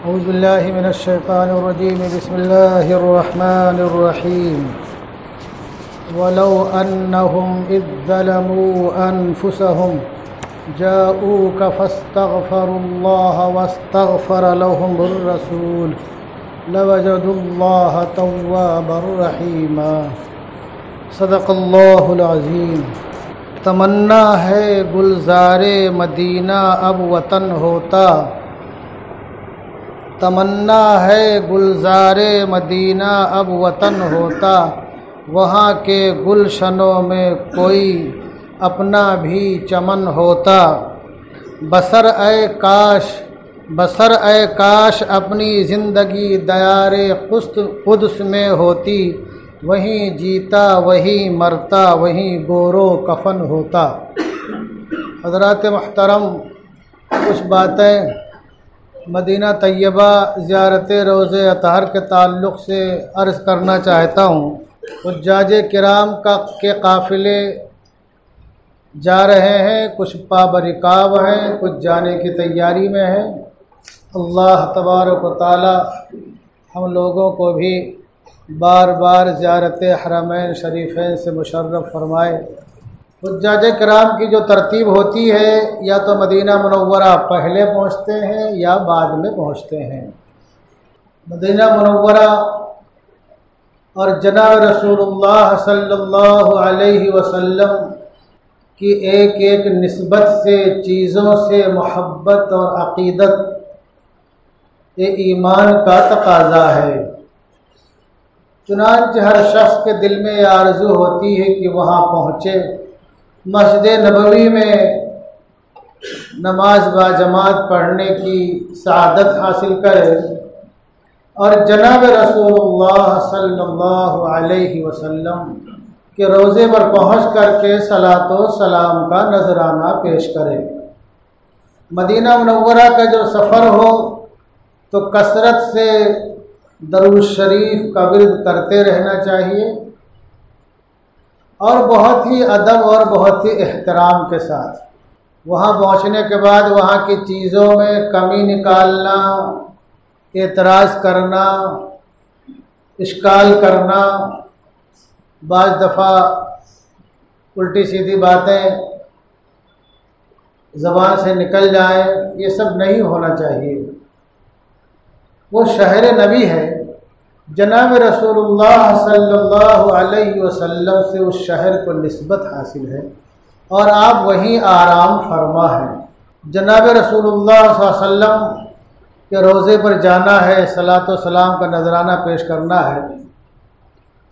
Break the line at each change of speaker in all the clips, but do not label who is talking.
أعوذ بالله من الشيطان الرجيم بسم الله الرحمن الرحيم ولو أنهم إذ ظلموا أنفسهم جاءوك فاستغفروا الله واستغفر لهم الرسول لوجدوا الله توابا رحيما صدق اللہ العظیم۔ تمنا ہے گلزار مدینہ اب وطن ہوتا، تمنا ہے گلزار مدینہ اب وطن ہوتا، وہاں کے گلشنوں میں کوئی اپنا بھی چمن ہوتا۔ بسر اے کاش اپنی زندگی دیار قدس میں ہوتی، وہیں جیتا وہیں مرتا وہیں گورو کفن ہوتا۔ حضرات محترم، کچھ باتیں مدینہ طیبہ زیارت روضہ اطہر کے تعلق سے عرض کرنا چاہتا ہوں۔ حجاج کرام کے قافلے جا رہے ہیں، کچھ پابرکاب ہیں، کچھ جانے کی تیاری میں ہیں۔ اللہ تبارک و تعالی ہم لوگوں کو بھی بار بار زیارت حرمین شریفین سے مشرف فرمائے۔ حجاج کرام کی جو ترتیب ہوتی ہے، یا تو مدینہ منورہ پہلے پہنچتے ہیں یا بعد میں پہنچتے ہیں۔ مدینہ منورہ اور جناب رسول اللہ صلی اللہ علیہ وسلم کی ایک ایک نسبت سے، چیزوں سے محبت اور عقیدت ایمان کا تقاضا ہے۔ چنانچہ ہر شخص کے دل میں یہ آرزو ہوتی ہے کہ وہاں پہنچے، مسجد نبوی میں نماز با جماعت پڑھنے کی سعادت حاصل کرے اور جناب رسول اللہ صلی اللہ علیہ وسلم کے روضے پر پہنچ کر کے صلاۃ و سلام کا نذرانہ پیش کرے۔ مدینہ منورہ کا جو سفر ہو تو کثرت سے درود شریف کا ورد کرتے رہنا چاہیے، اور بہت ہی ادب اور بہت ہی احترام کے ساتھ۔ وہاں پہنچنے کے بعد وہاں کی چیزوں میں کمی نکالنا، اعتراض کرنا، اشکال کرنا، بعض دفعہ الٹی سیدھی باتیں زبان سے نکل جائیں، یہ سب نہیں ہونا چاہیے۔ وہ شہر نبی ہے، جناب رسول اللہ صلی اللہ علیہ وسلم سے اس شہر کو نسبت حاصل ہے، اور آپ وہیں آرام فرما ہیں۔ جناب رسول اللہ صلی اللہ علیہ وسلم کے روضے پر جانا ہے، صلاۃ و سلام کا نذرانہ پیش کرنا ہے۔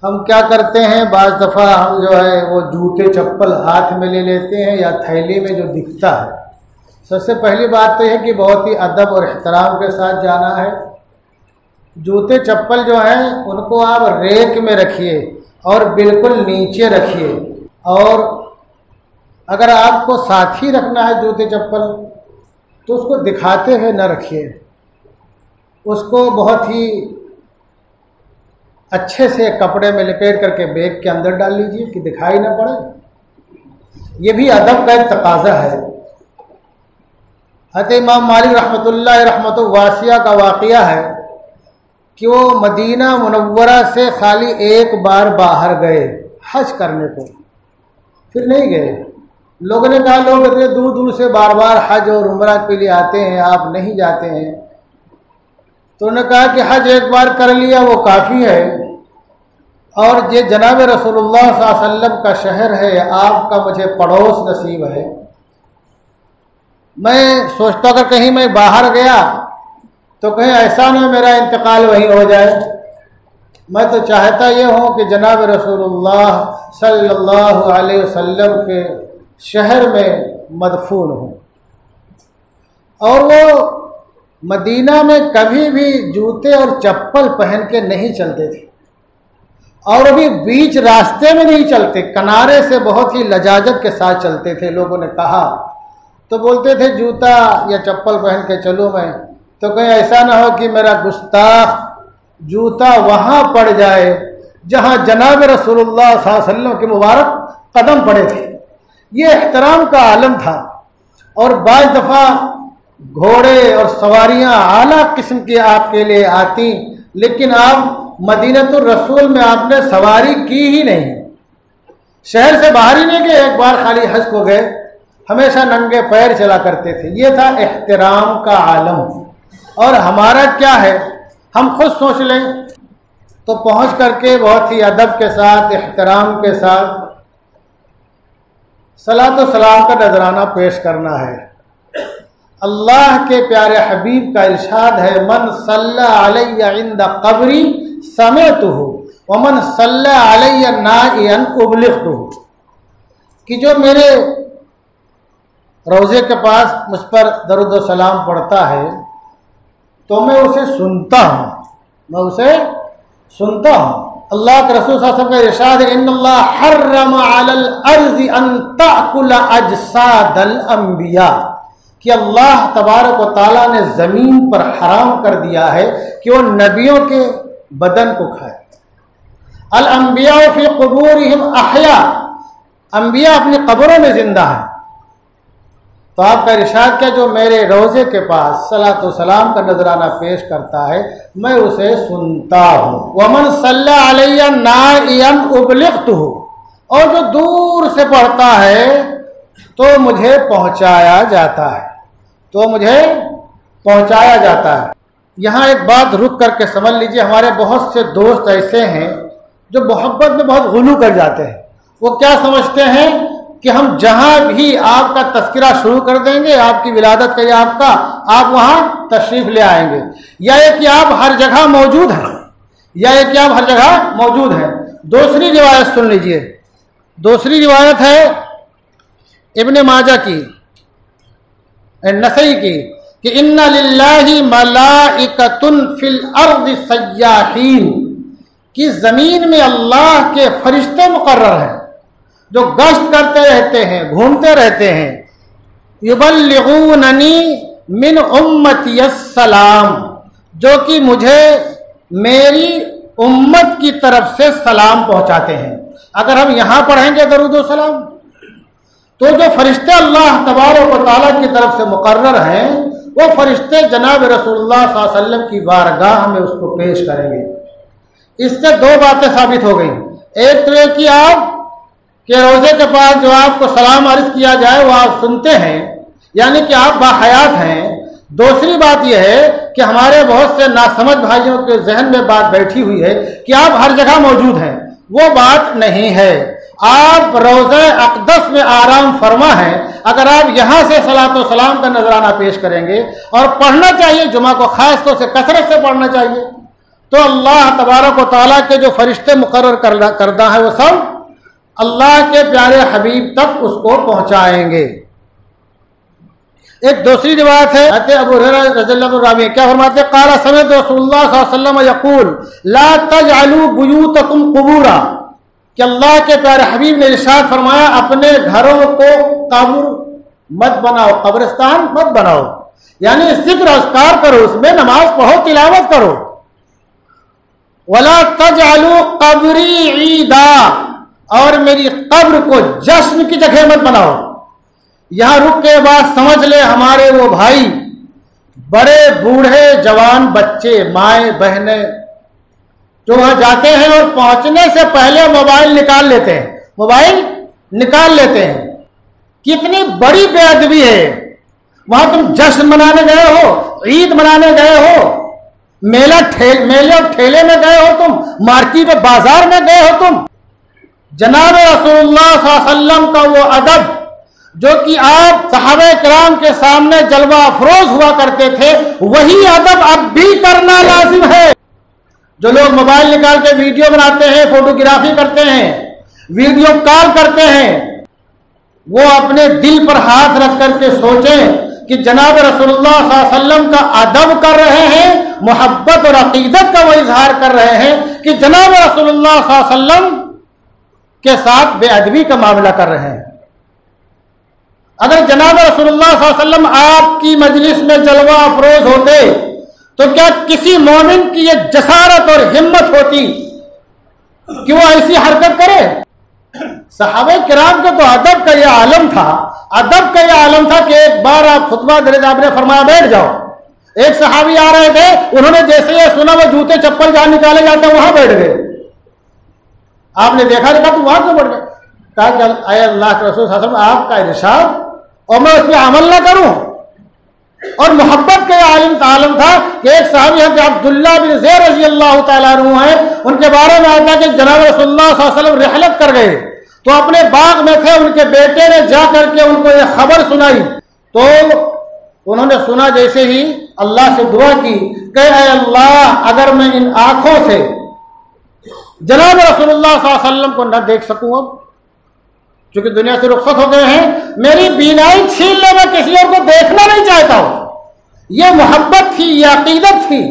ہم کیا کرتے ہیں، بعض دفعہ ہم جو ہے وہ جوتے چپل ہاتھ میں لے لیتے ہیں، یا تھیلی میں جو دکھتا ہے۔ سب سے پہلی بات تو یہ ہے کہ بہت ہی ادب اور احترام کے ساتھ جانا ہے۔ جوتے چپل جو ہیں ان کو آپ ریک میں رکھیے اور بالکل نیچے رکھیے، اور اگر آپ کو ساتھ ہی رکھنا ہے جوتے چپل تو اس کو دکھاتے ہوئے نہ رکھیے، اس کو بہت ہی اچھے سے کپڑے میں لپیٹ کر کے بیگ کے اندر ڈال لیجیے کہ دکھائی نہ پڑے۔ یہ بھی ادب کا ایک تقاضا ہے۔ حضرت امام مالک رحمۃ اللہ رحمۃ واسعہ کا واقعہ ہے کہ وہ مدینہ منورہ سے خالی ایک بار باہر گئے حج کرنے کو، پھر نہیں گئے۔ لوگوں نے کہا لوگ اتنے دور دور سے بار بار حج اور عمرہ کے لیے آتے ہیں، آپ نہیں جاتے ہیں؟ تو انہوں نے کہا کہ حج ایک بار کر لیا وہ کافی ہے، اور یہ جناب رسول اللہ صلی اللہ علیہ وسلم کا شہر ہے، آپ کا مجھے پڑوس نصیب ہے۔ میں سوچتا اگر کہیں میں باہر گیا تو کہیں ایسا نہ میرا انتقال وہیں ہو جائے۔ میں تو چاہتا یہ ہوں کہ جناب رسول اللہ صلی اللہ علیہ وسلم کے شہر میں مدفون ہوں۔ اور وہ مدینہ میں کبھی بھی جوتے اور چپل پہن کے نہیں چلتے تھے، اور ابھی بیچ راستے میں نہیں چلتے، کنارے سے بہت ہی لجاجت کے ساتھ چلتے تھے۔ لوگوں نے کہا تو بولتے تھے جوتا یا چپل پہن کے چلوں میں، تو کہیں ایسا نہ ہو کہ میرا گستاخ جوتا وہاں پڑ جائے جہاں جناب رسول اللہ صلی اللہ علیہ وسلم کے مبارک قدم پڑے تھے۔ یہ احترام کا عالم تھا۔ اور بعض دفعہ گھوڑے اور سواریاں اعلیٰ قسم کی آپ کے لیے آتی، لیکن آپ مدینۃ الرسول میں آپ نے سواری کی ہی نہیں، شہر سے باہر ہی نہیں گئے، ایک بار خالی حج کو گئے، ہمیشہ ننگے پیر چلا کرتے تھے۔ یہ تھا احترام کا عالم۔ اور ہمارا کیا ہے، ہم خود سوچ لیں تو پہنچ کر کے بہت ہی ادب کے ساتھ، احترام کے ساتھ صلاۃ و سلام کا نذرانہ پیش کرنا ہے۔ اللہ کے پیارے حبیب کا ارشاد ہے، من صلی علی عند قبری سمعتہ ومن صلی علی نائیا ابلغتہ، کہ جو میرے روضے کے پاس مجھ پر درود و سلام پڑھتا ہے تو میں اسے سنتا ہوں، میں اسے سنتا ہوں۔ اللہ کے رسول صلی اللہ علیہ وسلم کا ارشاد ہے، ان اللہ حرم علی الارض ان تأکل اجساد الانبیاء، کہ اللہ تبارک و تعالیٰ نے زمین پر حرام کر دیا ہے کہ وہ نبیوں کے بدن کو کھائے۔ الانبیاء فی قبورہم احیاء، انبیاء اپنی قبروں میں زندہ ہیں۔ تو آپ کا ارشاد کیا، جو میرے روضے کے پاس صلاۃ و سلام کا نذرانہ پیش کرتا ہے میں اسے سنتا ہوں۔ ومن صلی علی نائیا ابلغتہ، اور جو دور سے پڑھتا ہے تو مجھے پہنچایا جاتا ہے، تو مجھے پہنچایا جاتا ہے۔ یہاں ایک بات رک کر کے سمجھ لیجئے، ہمارے بہت سے دوست ایسے ہیں جو محبت میں بہت غلو کر جاتے ہیں۔ وہ کیا سمجھتے ہیں کہ ہم جہاں بھی آپ کا تذکرہ شروع کر دیں گے، آپ کی ولادت کا یا آپ وہاں تشریف لے آئیں گے، یا یہ کہ آپ ہر جگہ موجود ہیں، یا یہ کہ آپ ہر جگہ موجود ہیں۔ دوسری روایت سن لیجئے، دوسری روایت ہے ابن ماجہ کی، نسائی کی، کہ ان للہ ملائکۃ فی الارض سیاحین، کہ زمین میں اللہ کے فرشتے مقرر ہیں جو گشت کرتے رہتے ہیں، گھومتے رہتے ہیں۔ یبلغوننی من امتی السلام، جو کہ مجھے میری امت کی طرف سے سلام پہنچاتے ہیں۔ اگر ہم یہاں پڑھیں گے درود و سلام تو جو فرشتے اللہ تبارک و تعالیٰ کی طرف سے مقرر ہیں وہ فرشتے جناب رسول اللہ صلی اللہ علیہ وسلم کی بارگاہ میں اس کو پیش کریں گے۔ اس سے دو باتیں ثابت ہو گئیں، ایک تو یہ کہ آپ کہ روزے کے پاس جو آپ کو سلام عرض کیا جائے وہ آپ سنتے ہیں، یعنی کہ آپ باحیات ہیں۔ دوسری بات یہ ہے کہ ہمارے بہت سے ناسمجھ بھائیوں کے ذہن میں بات بیٹھی ہوئی ہے کہ آپ ہر جگہ موجود ہیں، وہ بات نہیں ہے۔ آپ روضہ اقدس میں آرام فرما ہیں، اگر آپ یہاں سے صلاۃ و سلام کا نذرانہ پیش کریں گے، اور پڑھنا چاہیے جمعہ کو خاص طور سے کثرت سے پڑھنا چاہیے، تو اللہ تبارک و تعالیٰ کے جو فرشتے مقرر کردہ ہیں وہ سب اللہ کے پیارے حبیب تک اس کو پہنچائیں گے۔ ایک دوسری روایت ہے، حضرت ابو ہریرہ رضی اللہ عنہ راوی کیا فرماتے ہیں، قال سمعت رسول اللہ صلی اللہ علیہ وسلم یقول لا تجعلوا بیوتکم قبورا، کہ اللہ کے پیارے حبیب نے ارشاد فرمایا اپنے گھروں کو قبر مت بناؤ، قبرستان مت بناؤ، یعنی ذکر اذکار کرو، اس میں نماز پڑھو، تلاوت کرو۔ ولا تجعلوا قبری عیدا، اور میری قبر کو جشن کی جگہ مت بناؤ۔ یہاں رک کے بات سمجھ لے، ہمارے وہ بھائی بڑے بوڑھے جوان بچے مائیں بہنیں جو وہاں جاتے ہیں اور پہنچنے سے پہلے موبائل نکال لیتے ہیں، موبائل نکال لیتے ہیں، کتنی بڑی بے ادبی ہے۔ وہاں تم جشن منانے گئے ہو، عید منانے گئے ہو، میلے اور ٹھیلے میں گئے ہو، تم مارکیٹ اور بازار میں گئے ہو، تم جناب رسول اللہ صلی اللہ علیہ وسلم کا وہ ادب جو کہ آپ صحابہ کرام کے سامنے جلوہ افروز ہوا کرتے تھے، وہی ادب اب بھی کرنا لازم ہے۔ جو لوگ موبائل نکال کے ویڈیو بناتے ہیں، فوٹوگرافی کرتے ہیں، ویڈیو کال کرتے ہیں، وہ اپنے دل پر ہاتھ رکھ کر کے سوچیں کہ جناب رسول اللہ صلی اللہ علیہ وسلم کا ادب کر رہے ہیں، محبت اور عقیدت کا وہ اظہار کر رہے ہیں کہ جناب رسول اللہ صلی اللہ علیہ وسلم کے ساتھ بے ادبی کا معاملہ کر رہے ہیں۔ اگر جناب رسول اللہ صلی اللہ علیہ وسلم آپ کی مجلس میں جلوہ افروز ہوتے تو کیا کسی مومن کی یہ جسارت اور ہمت ہوتی کہ وہ ایسی حرکت کرے؟ صحابہ کرام کے تو ادب کا یہ عالم تھا، ادب کا یہ عالم تھا کہ ایک بار آپ خطبہ درج آپ نے فرمایا بیٹھ جاؤ. ایک صحابی آ رہے تھے, انہوں نے جیسے یہ سنا وہ جوتے چپل جہاں نکالے جاتے ہیں وہاں بیٹھ گئے. آپ نے دیکھا نہیں, کہا تم وہاں کیوں بیٹھ گئے؟ کہا کہ اے اللہ کے رسول صلی اللہ علیہ وسلم آپ کا ارشاد اور میں اس پہ عمل نہ کروں. اور محبت کا یہ عالم تھا کہ ایک صحابی ہیں عبداللہ بن زید رضی اللہ تعالیٰ عنہ ہیں, ان کے بارے میں آتا کہ جناب رسول اللہ صلی اللہ علیہ وسلم رحلت کر گئے تو اپنے باغ میں تھے, ان کے بیٹے نے جا کر کے ان کو یہ خبر سنائی تو انہوں نے سنا جیسے ہی اللہ سے دعا کی کہ اے اللہ اگر میں ان آنکھوں سے جناب رسول اللہ صلی اللہ علیہ وسلم کو نہ دیکھ سکوں, اب چونکہ دنیا سے رخصت ہو گئے ہیں, میری بینائی چھین لے, میں کسی اور کو دیکھنا نہیں چاہتا ہوں. یہ محبت تھی, یہ عقیدت تھی.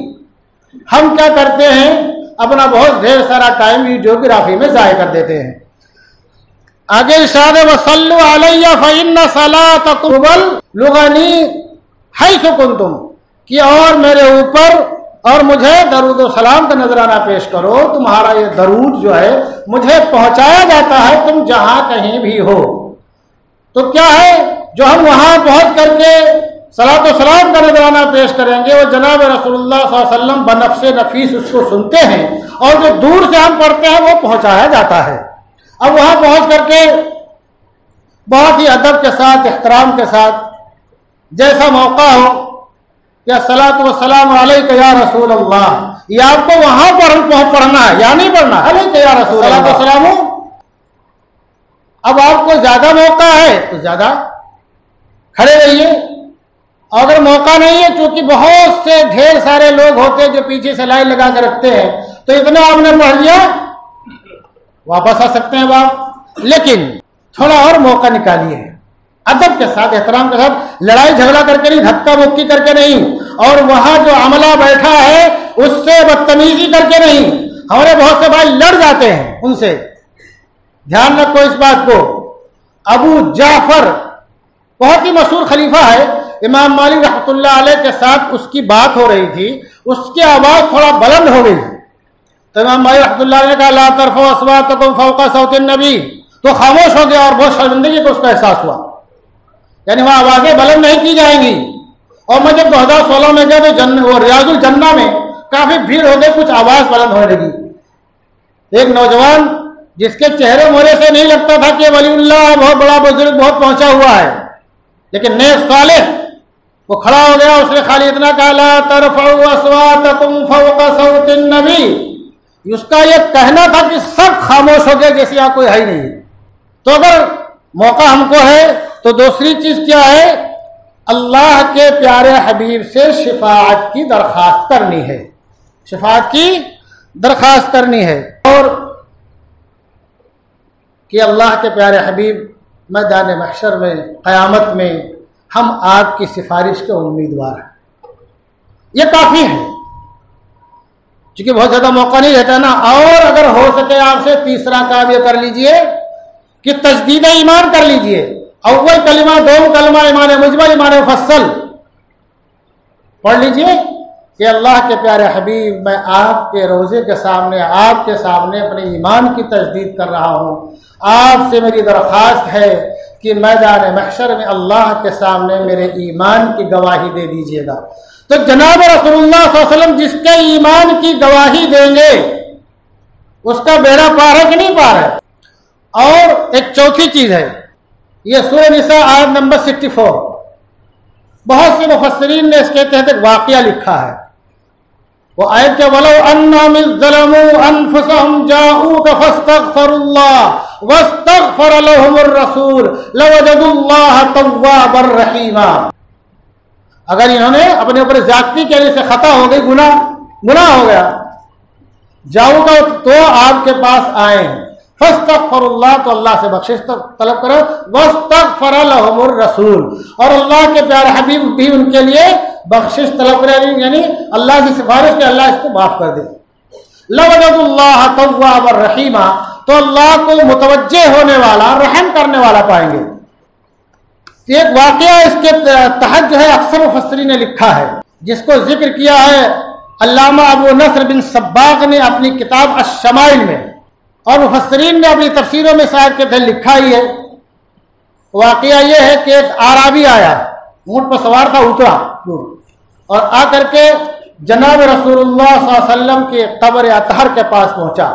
ہم کیا کرتے ہیں, اپنا بہت ڈھیر سارا ٹائم ویڈیوگرافی میں ضائع کر دیتے ہیں. آگے ارشاد وصلوا علی فإن صلاتکم بلغنی حیث کنتم, کہ اور میرے اوپر اور مجھے درود و سلام کا نذرانہ پیش کرو, تمہارا یہ درود جو ہے مجھے پہنچایا جاتا ہے تم جہاں کہیں بھی ہو. تو کیا ہے جو ہم وہاں پہنچ کر کے صلاۃ و سلام کا نذرانہ پیش کریں گے, وہ جناب رسول اللہ صلی اللہ علیہ وسلم بنفس نفیس اس کو سنتے ہیں, اور جو دور سے ہم پڑھتے ہیں وہ پہنچایا جاتا ہے. اب وہاں پہنچ کر کے بہت ہی ادب کے ساتھ, احترام کے ساتھ, جیسا موقع ہو کہ الصلاۃ والسلام علیک یا رسول اللہ, یہ آپ کو وہاں پر پڑھنا ہے یا نہیں پڑھنا, علیک یا رسول اللہ والسلام. اب آپ کو زیادہ موقع ہے تو زیادہ کھڑے رہیے, اگر موقع نہیں ہے چونکہ بہت سے ڈھیر سارے لوگ ہوتے ہیں جو پیچھے سے لائن لگا کے رکھتے ہیں, تو اتنا آپ نے پڑھ لیا واپس آ سکتے ہیں آپ, لیکن تھوڑا اور موقع نکالیے ادب کے ساتھ, احترام کے ساتھ, لڑائی جھگڑا کر کے نہیں, دھکا مکی کر کے نہیں, اور وہاں جو عملہ بیٹھا ہے اس سے بدتمیزی کر کے نہیں. ہمارے بہت سے بھائی لڑ جاتے ہیں ان سے, دھیان رکھو اس بات کو. ابو جعفر بہت ہی مشہور خلیفہ ہے, امام مالک رحمۃ اللہ علیہ کے ساتھ اس کی بات ہو رہی تھی, اس کی آواز تھوڑا بلند ہو گئی تو امام مالک رحمۃ اللہ علیہ نے کہا لا ترفعوا اصواتکم فوق صوت النبی, تو خاموش ہو گیا اور بہت شرمندگی کو اس کا احساس ہوا, یعنی وہاں آوازیں بلند نہیں کی جائیں گی. اور میں جب 2016 میں گیا تو وہ ریاض الجنہ میں کافی بھیڑ ہو گئی, کچھ آواز بلند ہونے لگی. ایک نوجوان جس کے چہرے مہرے سے نہیں لگتا تھا کہ ولی اللہ بہت بڑا بزرگ بہت پہنچا ہوا ہے, لیکن نیک صالح, وہ کھڑا ہو گیا, اس نے خالی اتنا کہا لا ترفعوا اصواتکم فوق صوت النبی. اس کا یہ کہنا تھا کہ سب خاموش ہو گئے جیسے یہاں کوئی ہے ہی نہیں. تو اگر موقع ہم کو ہے تو دوسری چیز کیا ہے, اللہ کے پیارے حبیب سے شفاعت کی درخواست کرنی ہے, شفاعت کی درخواست کرنی ہے, اور کہ اللہ کے پیارے حبیب میدان محشر میں قیامت میں ہم آپ کی سفارش کے امیدوار ہیں. یہ کافی ہے, چونکہ بہت زیادہ موقع نہیں رہتا نا. اور اگر ہو سکے آپ سے تیسرا کام یہ کر لیجئے کہ تجدید ایمان کر لیجئے. اول کلمہ, دوم کلمہ, ایمان مجمل, ایمان مفصل پڑھ لیجئے کہ اللہ کے پیارے حبیب میں آپ کے روضے کے سامنے, آپ کے سامنے اپنے ایمان کی تجدید کر رہا ہوں. آپ سے میری درخواست ہے کہ میدان محشر میں اللہ کے سامنے میرے ایمان کی گواہی دے دیجئے گا. تو جناب رسول اللہ صلی اللہ علیہ وسلم جس کے ایمان کی گواہی دیں گے اس کا بیڑا پار ہے کہ نہیں پار ہے. اور ایک چوتھی چیز ہے, یہ سورہ نساء آیت نمبر 64, بہت سے مفسرین نے اس کے تحت ایک واقعہ لکھا ہے. وہ آیت کہ وَلَوْ أَنَّهُمْ إِذْ ظَلَمُوا أَنفُسَهُمْ جَاءُوكَ فَاسْتَغْفَرُوا اللَّهَ وَاسْتَغْفَرَ لَهُمُ الرَّسُولُ لَوَجَدُوا اللَّهَ تَوَّابًا رَحِيمًا. اگر انہوں نے اپنے اوپر زیادتی کے لیے سے خطا ہو گئی, گناہ ہو گیا, جاؤ گا تو آپ کے پاس آئیں, فاستغفر اللہ, تو اللہ سے بخشش طلب کرو, واستغفر لهم الرسول, اور اللہ کے پیارے حبیب بھی ان کے لیے بخشش طلب کرے, یعنی اللہ کی سفارش کہ اللہ اس کو معاف کر دے. لوجدوا اللہ توابا رحیما, تو اللہ کو متوجہ ہونے والا, رحم کرنے والا پائیں گے. ایک واقعہ اس کے تحت جو ہے اکثر مفسرین نے لکھا ہے, جس کو ذکر کیا ہے علامہ ابو نصر بن صباغ نے اپنی کتاب الشمائل میں, اور مفسرین نے اپنی تفسیروں میں شاید کے دل لکھا ہی ہے واقعہ یہ ہے کہ ایک اعرابی آیا، اونٹ پر سوار تھا، اترا دور اور آ کر کے جناب رسول اللہ صلی اللہ علیہ وسلم کے قبر اطہر کے پاس پہنچا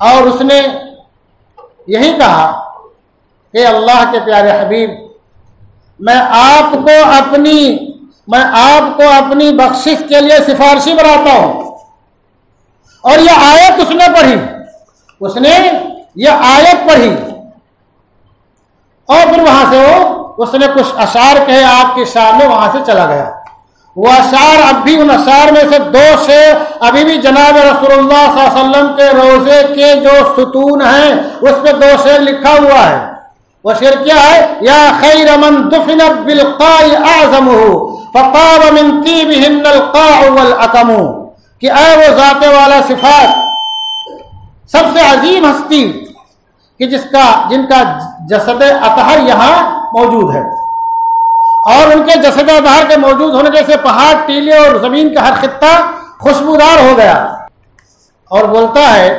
اور اس نے یہی کہا کہ اللہ کے پیارے حبیب، میں آپ کو اپنی بخشش کے لیے سفارشی بناتا ہوں. اور یہ آیت اس نے یہ آیت پڑھی اور پھر وہاں سے اس نے کچھ اشعار کہے آپ کے سامنے، وہاں سے چلا گیا. وہ اشعار اب بھی، ان اشعار میں سے 2 شعر ابھی بھی جناب رسول اللہ صلی اللہ علیہ وسلم کے روضے کے جو ستون ہیں اس پہ 2 شعر لکھا ہوا ہے. وہ شعر کیا ہے؟ یا خیر من دفنت بالقاع اعظمہ فطاب من طیبہن القاع والاکم، کہ اے وہ ذات والا صفات، سب سے عظیم ہستی کہ جن کا جسد اطہر یہاں موجود ہے، اور ان کے جسد اطہر کے موجود ہونے جیسے پہاڑ، ٹیلے اور زمین کا ہر خطہ خوشبودار ہو گیا. اور بولتا ہے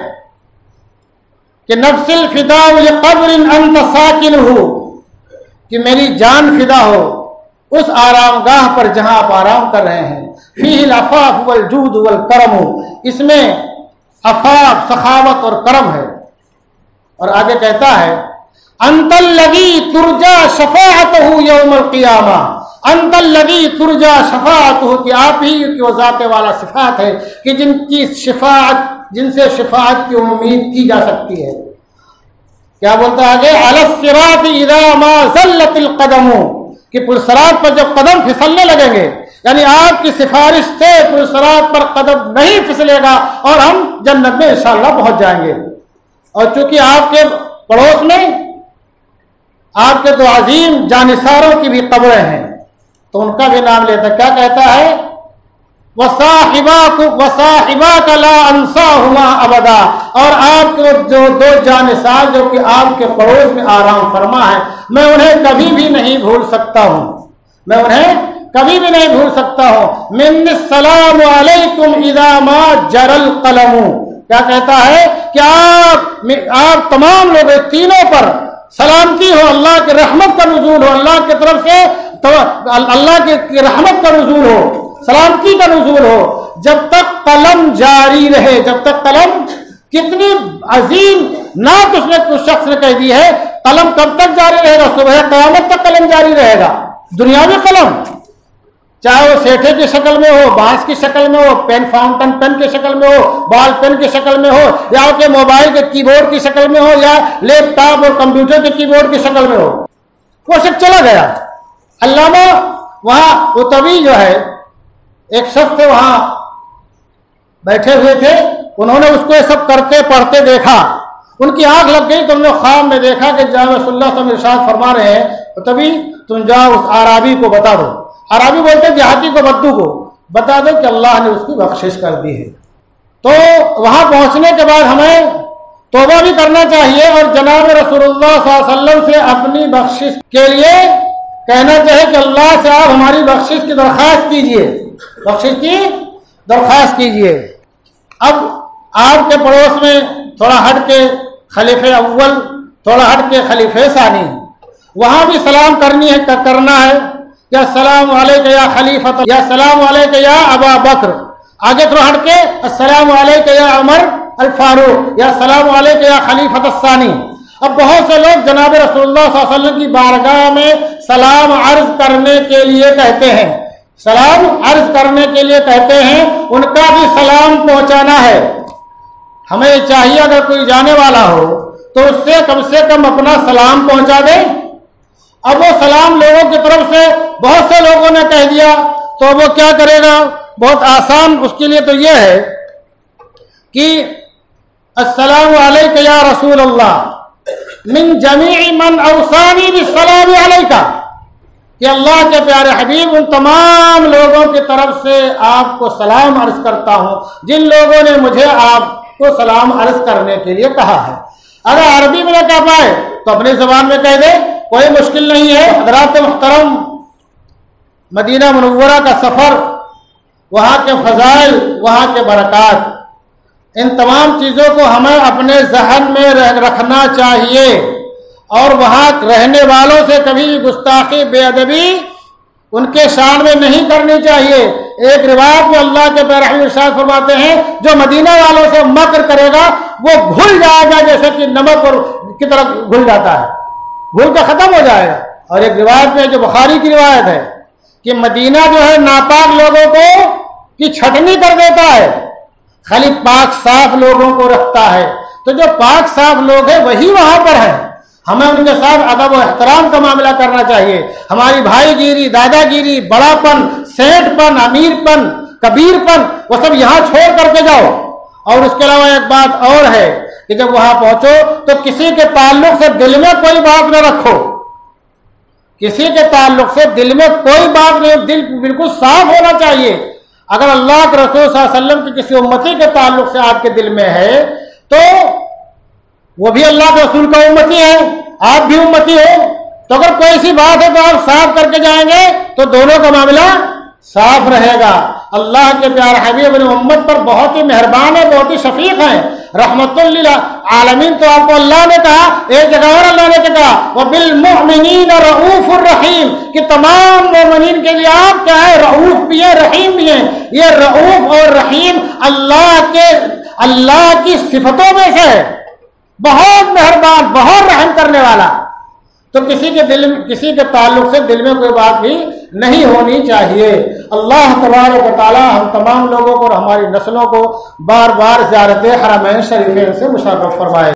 کہ نفس الفداء لقبر انت ساکنہ، کہ میری جان فدا ہو اس آرام گاہ پر جہاں آپ آرام کر رہے ہیں. فیہ العفاف والجود والکرم، اس میں عفاف، سخاوت اور کرم ہے. اور آگے کہتا ہے انت الذی ترجا شفاعتہ یوم القیامہ، انت الذی ترجا شفاعتہ، کہ آپ ہی کی وہ ذات والا صفات ہے کہ جن سے شفاعت کی امید کی جا سکتی ہے. کیا بولتا ہے آگے؟ علی الصراط اذا ما زلت القدم، کہ پلصراط پر جب قدم پھسلنے لگیں گے، یعنی آپ کی سفارش سے پلصراط پر قدم نہیں پھسلے گا اور ہم جنت میں انشاءاللہ پہنچ جائیں گے. اور چونکہ آپ کے پڑوس میں آپ کے 2 عظیم جانثاروں کی بھی قبریں ہیں تو ان کا بھی نام لیتا ہے. کیا کہتا ہے؟ وَصَاحِبَاكَ لَا أَنْسَاهُمَا أَبَدًا، اور آپ کے جو 2 جانثار جو کہ آپ کے پڑوس میں آرام فرما ہے، میں انہیں کبھی بھی نہیں بھول سکتا ہوں، مِنِّ السَّلَامُ عَلَيْكُمْ إِذَا مَا جَرَى الْقَلَمُ. کیا کہتا ہے کہ آپ تمام لوگ تینوں پر سلامتی ہو، اللہ کی رحمت کا نزول ہو، اللہ کی طرف سے اللہ کی رحمت کا نزول ہو، سلامتی کا نزول ہو، جب تک قلم جاری رہے. جب تک قلم، کتنی عظیم نعت اس نے کچھ شخص نے کہہ دی ہے. قلم کب تک جاری رہے گا؟ صبح قیامت تک قلم جاری رہے گا. دنیاوی قلم، چاہے وہ سیٹھے کی شکل میں ہو، بانس کی شکل میں ہو، پین فاؤنٹن پین کی شکل میں ہو، بال پین کی شکل میں ہو، یا کہ موبائل کے کی بورڈ کی شکل میں ہو، یا لیپ ٹاپ اور کمپیوٹر کے کی بورڈ کی شکل میں ہو، وہ سب چلا گیا. علامہ وہاں اتوی جو ہے، ایک شخص تھے وہاں بیٹھے ہوئے تھے، انہوں نے اس کو یہ سب کرتے پڑھتے دیکھا، ان کی آنکھ لگ گئی تو انہوں نے خواب میں دیکھا کہ جناب رسول اللہ صلی اللہ علیہ وسلم ارشاد فرما رہے ہیں تبھی تم جاؤ اس اعرابی کو بتا دو. عربی بولتے دیہاتی کو، بدو کو بتا دو کہ اللہ نے اس کی بخشش کر دی ہے. تو وہاں پہنچنے کے بعد ہمیں توبہ بھی کرنا چاہیے اور جناب رسول اللہ صلی اللہ علیہ وسلم سے اپنی بخشش کے لیے کہنا چاہیے کہ اللہ سے آپ ہماری بخشش کی درخواست کیجئے، اب آپ کے پڑوس میں تھوڑا ہٹ کے خلیفہ اول، تھوڑا ہٹ کے خلیفہ ثانی، وہاں بھی سلام کرنا ہے. یا السلام علیکم یا خلیفۃ، یا السلام علیکم یا ابا بکر. آگے تھوڑا ہٹ کے السلام علیکم یا عمر الفاروق، یا السلام علیکم یا خلیفۃ الثانی. اب بہت سے لوگ جناب رسول اللہ صلی اللہ علیہ وسلم کی بارگاہ میں سلام عرض کرنے کے لیے کہتے ہیں، ان کا بھی سلام پہنچانا ہے. ہمیں چاہیے اگر کوئی جانے والا ہو تو اس سے کم اپنا سلام پہنچا دے. اب وہ سلام لوگوں کی طرف سے بہت سے لوگوں نے کہہ دیا تو وہ کیا کرے گا؟ بہت آسان اس کے لیے تو یہ ہے کہ السلام علیکم یا رسول اللہ من جمیع من اوصانی بالسلام علیکہ، کہ اللہ کے پیارے حبیب ان تمام لوگوں کی طرف سے آپ کو سلام عرض کرتا ہوں جن لوگوں نے مجھے آپ کو سلام عرض کرنے کے لیے کہا ہے. اگر عربی میں نہ کہہ پائے تو اپنی زبان میں کہہ دے، کوئی مشکل نہیں ہے. حضرات محترم، مدینہ منورہ کا سفر، وہاں کے فضائل، وہاں کے برکات، ان تمام چیزوں کو ہمیں اپنے ذہن میں رکھنا چاہیے اور وہاں رہنے والوں سے کبھی گستاخی بے ادبی ان کے شان میں نہیں کرنی چاہیے۔ ایک روایت میں اللہ کے پیارے ارشاد فرماتے ہیں جو مدینہ والوں سے مکر کرے گا وہ گھل جائے گا جیسے کہ نمک کی طرح گھل جاتا ہے، گھل کے ختم ہو جائے گا۔ اور ایک روایت میں جو بخاری کی روایت ہے کہ مدینہ جو ہے ناپاک لوگوں کو کی چھٹنی کر دیتا ہے، خالی پاک صاف لوگوں کو رکھتا ہے۔ تو جو پاک صاف لوگ ہیں وہی وہاں پر ہیں، ہمیں ان کے ساتھ ادب و احترام کا معاملہ کرنا چاہیے۔ ہماری بھائی گیری، دادا گیری، بڑا پن، سیٹ پن، امیر پن، کبیر پن وہ سب یہاں چھوڑ کر کے جاؤ۔ اور اس کے علاوہ ایک بات اور ہے کہ جب وہاں پہنچو تو کسی کے تعلق سے دل میں کوئی بات نہ رکھو، کسی کے تعلق سے دل میں کوئی بات نہیں، دل بالکل صاف ہونا چاہیے۔ اگر اللہ کے رسول صلی اللہ علیہ وسلم کی کسی امتی کے تعلق سے آپ کے دل میں ہے تو وہ بھی اللہ کے رسول کا امتی ہے، آپ بھی امتی ہو، تو اگر کوئی سی بات ہے تو آپ صاف کر کے جائیں گے تو دونوں کا معاملہ صاف رہے گا۔ اللہ کے پیارے حبیب نے امت پر بہت ہی مہربان ہے، بہت ہی شفیق ہیں، رحمت للعالمین۔ تو آپ کو اللہ نے کہا، ایک جگہ اور اللہ نے کہا وَبِالْمُؤْمِنِينَ رَؤُوفٌ الرحیم، کہ تمام مومنین کے لیے آپ کیا ہے، رؤوف بھی ہیں، رحیم بھی ہیں۔ یہ رؤوف اور رحیم اللہ کی صفتوں میں سے ہے، بہت مہربان، بہت رحم کرنے والا۔ تو کسی کے تعلق سے دل میں کوئی بات بھی نہیں ہونی چاہیے۔ اللہ تبارک و تعالی ہم تمام لوگوں کو اور ہماری نسلوں کو بار بار زیارت حرمین شریفین سے مشرف فرمائے۔